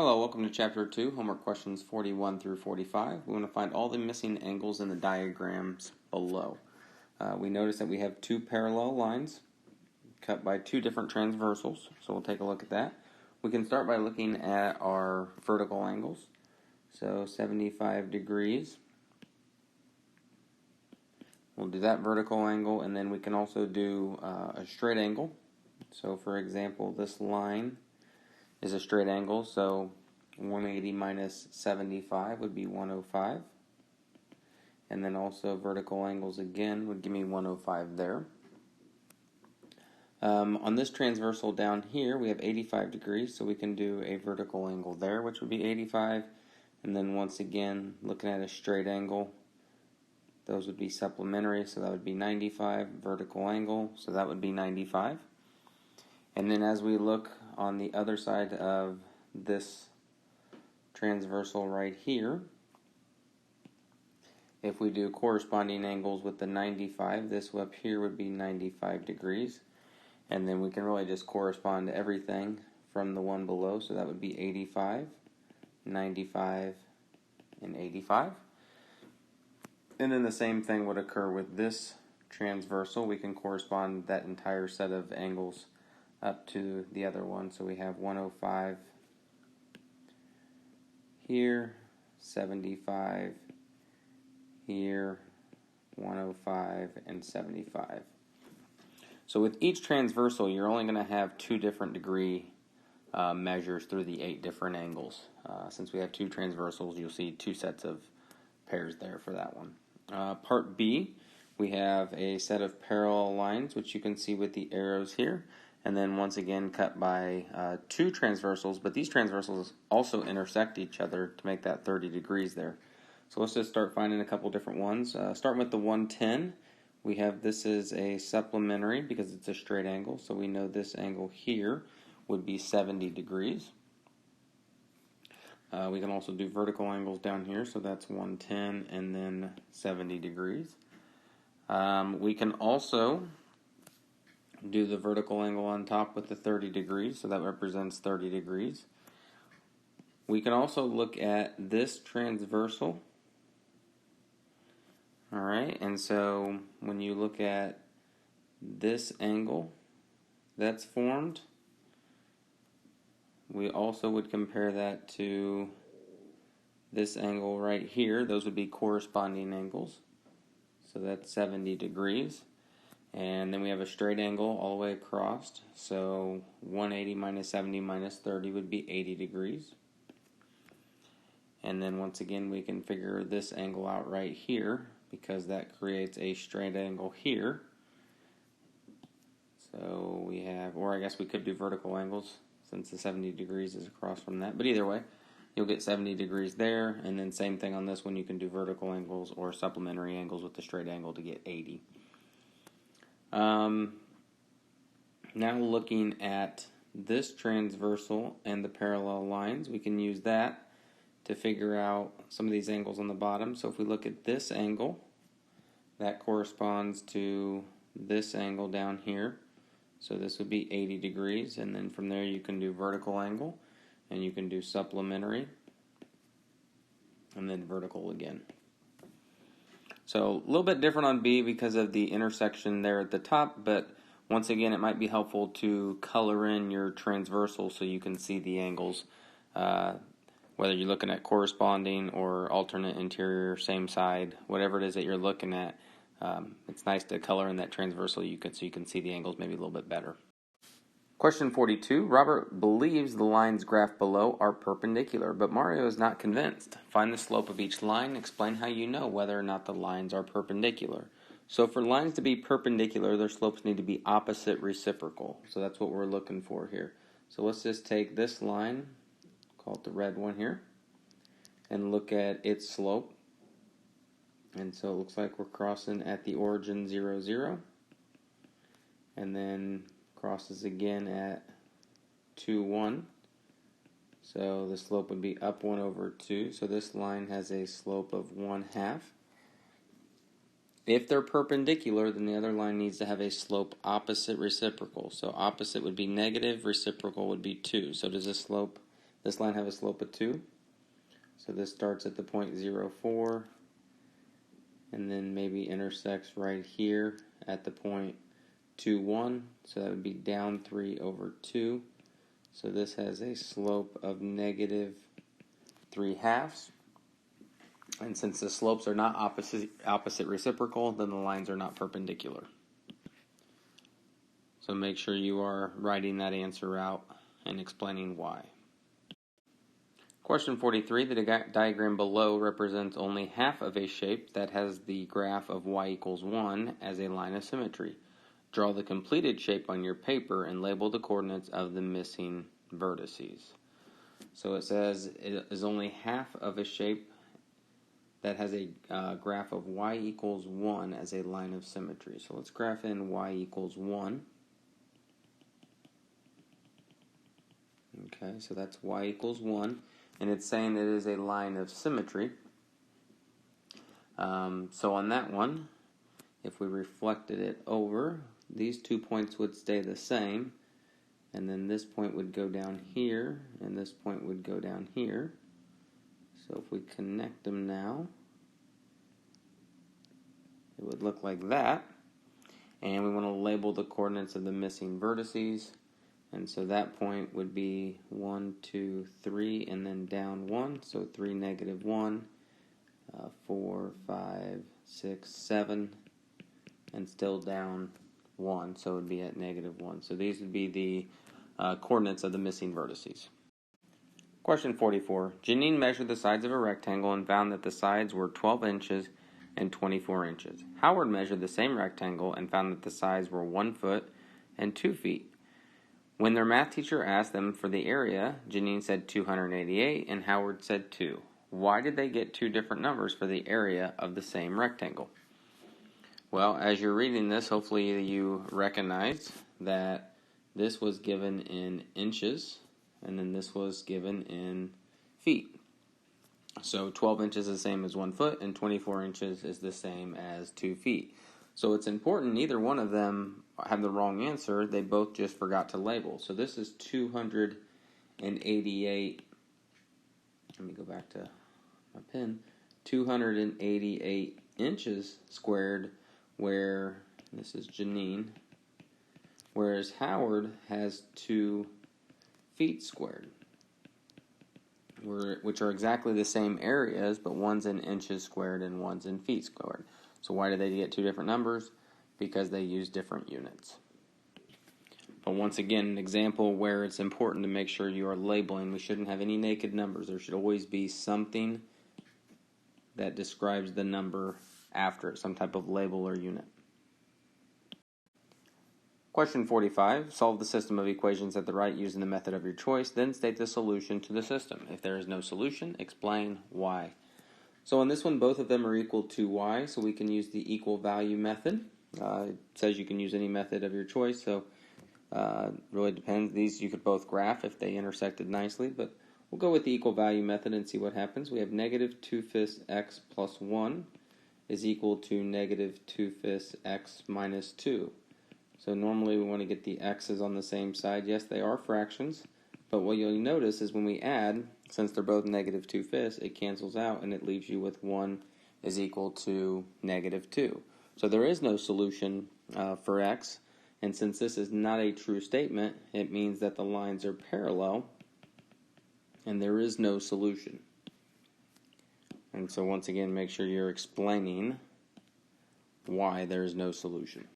Hello, welcome to Chapter 2, homework questions 41 through 45. We want to find all the missing angles in the diagrams below. We notice that we have two parallel lines cut by two different transversals, so we'll take a look at that. We can start by looking at our vertical angles. So 75 degrees. We'll do that vertical angle, and then we can also do a straight angle. So for example, this line is a straight angle, so 180 minus 75 would be 105. And then also vertical angles again would give me 105 there. On this transversal down here, we have 85 degrees, so we can do a vertical angle there, which would be 85. And then once again, looking at a straight angle, those would be supplementary, so that would be 95. Vertical angle, so that would be 95. And then as we look on the other side of this transversal right here, if we do corresponding angles with the 95, this up here would be 95 degrees. And then we can really just correspond to everything from the one below, so that would be 85, 95, and 85. And then the same thing would occur with this transversal. We can correspond that entire set of angles up to the other one. So we have 105 here, 75 here, 105, and 75. So with each transversal, you're only going to have 2 different degree measures through the 8 different angles. Since we have 2 transversals, you'll see 2 sets of pairs there for that one. Part B, we have a set of parallel lines, which you can see with the arrows here. And then once again cut by 2 transversals, but these transversals also intersect each other to make that 30 degrees there. So let's just start finding a couple different ones. Starting with the 110, we have this is a supplementary because it's a straight angle, so we know this angle here would be 70 degrees. We can also do vertical angles down here, so that's 110 and then 70 degrees. We can also do the vertical angle on top with the 30 degrees, so that represents 30 degrees. We can also look at this transversal. Alright, and so when you look at this angle that's formed, we also would compare that to this angle right here. Those would be corresponding angles. So that's 70 degrees. And then we have a straight angle all the way across, so 180 minus 70 minus 30 would be 80 degrees. And then once again we can figure this angle out right here because that creates a straight angle here. So we have, or I guess we could do vertical angles since the 70 degrees is across from that. But either way, you'll get 70 degrees there, and then same thing on this one, you can do vertical angles or supplementary angles with the straight angle to get 80. Now looking at this transversal and the parallel lines, we can use that to figure out some of these angles on the bottom. So if we look at this angle, that corresponds to this angle down here. So this would be 80 degrees, and then from there you can do vertical angle, and you can do supplementary, and then vertical again. So a little bit different on B because of the intersection there at the top, but once again it might be helpful to color in your transversal so you can see the angles, whether you're looking at corresponding or alternate interior, same side, whatever it is that you're looking at. It's nice to color in that transversal so you can see the angles maybe a little bit better. Question 42. Robert believes the lines graphed below are perpendicular, but Mario is not convinced. Find the slope of each line. Explain how you know whether or not the lines are perpendicular. So for lines to be perpendicular, their slopes need to be opposite reciprocal. So that's what we're looking for here. So let's just take this line, call it the red one here, and look at its slope. And so it looks like we're crossing at the origin 0, 0, and then crosses again at 2, 1. So the slope would be up 1 over 2. So this line has a slope of 1/2. If they're perpendicular, then the other line needs to have a slope opposite reciprocal. So opposite would be negative, reciprocal would be 2. So does this slope This line have a slope of 2. So this starts at the point 0, 4, and then maybe intersects right here at the point 2, 1. So that would be down 3 over 2. So this has a slope of negative 3/2. And since the slopes are not opposite reciprocal, then the lines are not perpendicular. So make sure you are writing that answer out and explaining why. Question 43, the diagram below represents only half of a shape that has the graph of y equals 1 as a line of symmetry. Draw the completed shape on your paper and label the coordinates of the missing vertices. So it says it is only half of a shape that has a graph of y equals 1 as a line of symmetry. So let's graph in y equals 1. Okay, so that's y equals 1. And it's saying it is a line of symmetry. So on that one, if we reflected it over, these 2 points would stay the same. And then this point would go down here, and this point would go down here. So if we connect them now, it would look like that. And we want to label the coordinates of the missing vertices. And so that point would be 1, 2, 3, and then down 1. So 3, negative 1, 4, 5, 6, 7, and still down 1. So it would be at negative 1. So these would be the coordinates of the missing vertices. Question 44. Janine measured the sides of a rectangle and found that the sides were 12 inches and 24 inches. Howard measured the same rectangle and found that the sides were 1 foot and 2 feet. When their math teacher asked them for the area, Janine said 288 and Howard said 2. Why did they get two different numbers for the area of the same rectangle? Well, as you're reading this, hopefully you recognize that this was given in inches, and then this was given in feet. So 12 inches is the same as 1 foot, and 24 inches is the same as 2 feet. So it's important neither one of them have the wrong answer. They both just forgot to label. So this is 288. Let me go back to my pen. 288 inches squared, where this is Janine, whereas Howard has 2 feet squared, which are exactly the same areas, but one's in inches squared and one's in feet squared. So why did they get two different numbers? Because they use different units. But once again, an example where it's important to make sure you are labeling. We shouldn't have any naked numbers. There should always be something that describes the number after it, some type of label or unit. Question 45. Solve the system of equations at the right using the method of your choice. Then state the solution to the system. If there is no solution, explain why. So on this one, both of them are equal to y, so we can use the equal value method. It says you can use any method of your choice, so it really depends. These you could both graph if they intersected nicely, but we'll go with the equal value method and see what happens. We have negative 2/5 x plus 1 is equal to negative 2/5 x minus 2. So normally we want to get the x's on the same side. Yes, they are fractions, but what you'll notice is when we add, since they're both negative 2/5, it cancels out and it leaves you with 1 is equal to negative 2. So there is no solution for x, and since this is not a true statement, it means that the lines are parallel and there is no solution. And so once again, make sure you're explaining why there is no solution.